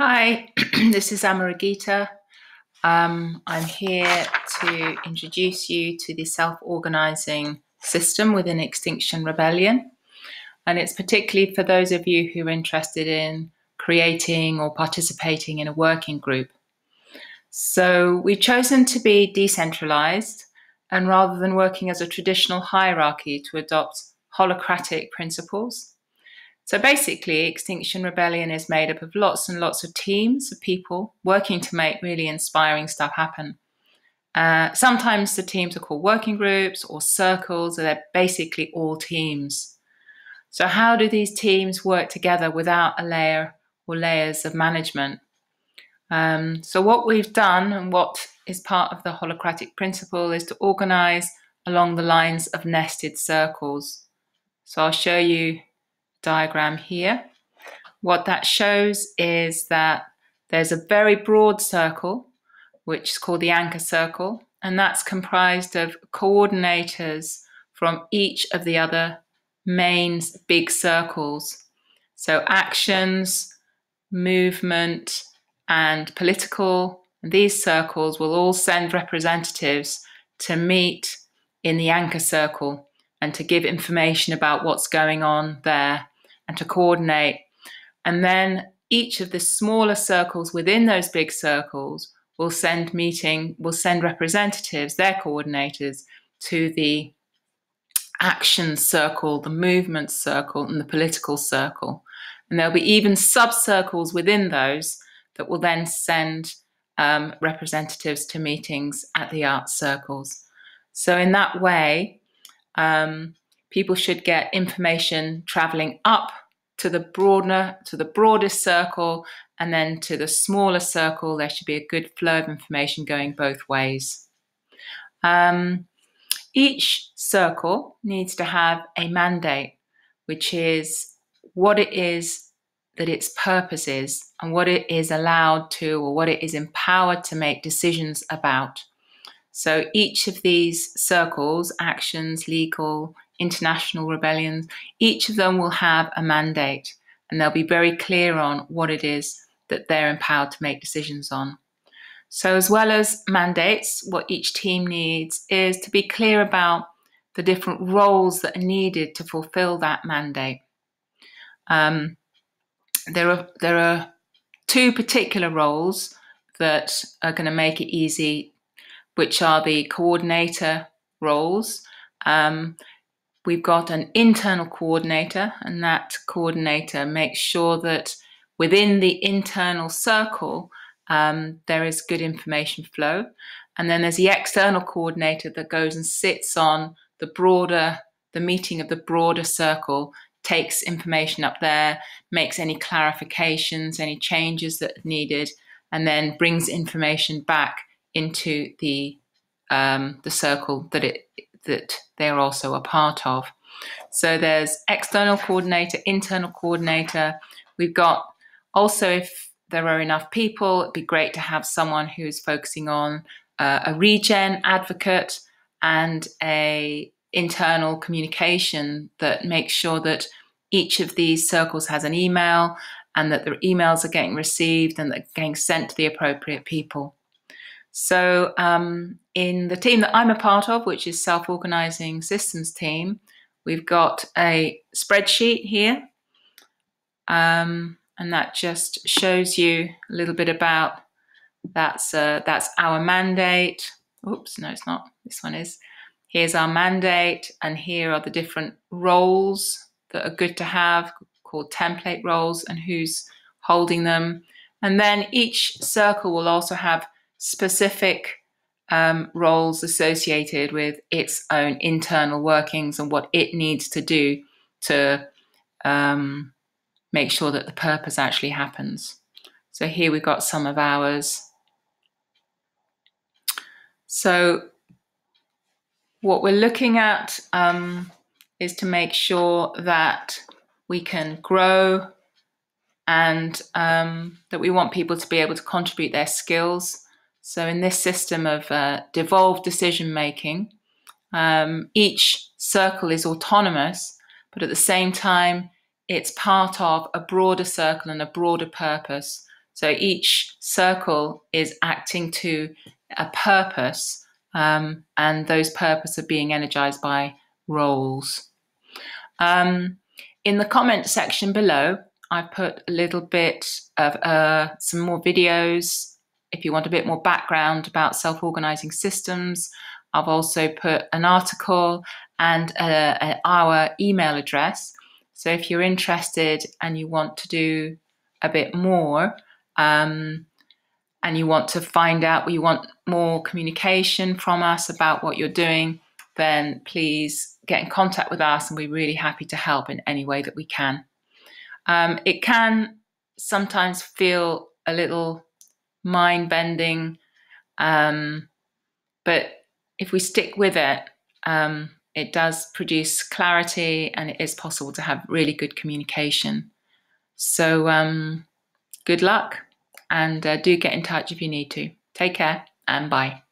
Hi, this is Amaragita. I'm here to introduce you to the self-organizing system within Extinction Rebellion. And it's particularly for those of you who are interested in creating or participating in a working group. So we've chosen to be decentralized, and rather than working as a traditional hierarchy, to adopt holocratic principles. So basically, Extinction Rebellion is made up of lots and lots of teams of people working to make really inspiring stuff happen. Sometimes the teams are called working groups or circles, and they're basically all teams. So how do these teams work together without a layer or layers of management? So what we've done, and what is part of the holocratic principle, is to organize along the lines of nested circles. So I'll show you diagram here. What that shows is that there's a very broad circle, which is called the anchor circle, and that's comprised of coordinators from each of the other main big circles. So actions, movement, and political, these circles will all send representatives to meet in the anchor circle and to give information about what's going on there and to coordinate. And then each of the smaller circles within those big circles will send representatives, their coordinators, to the action circle, the movement circle, and the political circle. And there'll be even sub-circles within those that will then send representatives to meetings at the art circles. So in that way, people should get information traveling up to the broadest circle, and then to the smaller circle. There should be a good flow of information going both ways. Each circle needs to have a mandate, which is what it is that its purpose is and what it is allowed to, or what it is empowered to make decisions about. So each of these circles, actions, legal, international rebellions, each of them will have a mandate, and they'll be very clear on what it is that they're empowered to make decisions on. So as well as mandates, what each team needs is to be clear about the different roles that are needed to fulfill that mandate. There are two particular roles that are going to make it easy, which are the coordinator roles. We've got an internal coordinator, and that coordinator makes sure that within the internal circle, there is good information flow. And then there's the external coordinator that goes and sits on the meeting of the broader circle, takes information up there, makes any clarifications, any changes that are needed, and then brings information back into the circle that they're also a part of. So there's external coordinator, internal coordinator. We've got also, if there are enough people, it'd be great to have someone who's focusing on a regen advocate and a internal communication that makes sure that each of these circles has an email, and that their emails are getting received and they're getting sent to the appropriate people. So in the team that I'm a part of, which is Self-Organizing Systems team, we've got a spreadsheet here. And that just shows you a little bit about, that's our mandate. Oops, no, it's not. This one is. Here's our mandate, and here are the different roles that are good to have, called template roles, and who's holding them. And then each circle will also have specific roles associated with its own internal workings and what it needs to do to make sure that the purpose actually happens. So here we've got some of ours. So what we're looking at is to make sure that we can grow, and that we want people to be able to contribute their skills. So in this system of devolved decision making, each circle is autonomous, but at the same time, it's part of a broader circle and a broader purpose. So each circle is acting to a purpose, and those purposes are being energized by roles. In the comment section below, I've put a little bit of some more videos if you want a bit more background about self-organizing systems. I've also put an article and our email address. So if you're interested and you want to do a bit more, and you want to find out, you want more communication from us about what you're doing, then please get in contact with us, and we're really happy to help in any way that we can. It can sometimes feel a little mind-bending, but if we stick with it, it does produce clarity, and it is possible to have really good communication. So good luck, and do get in touch if you need to. Take care, and bye.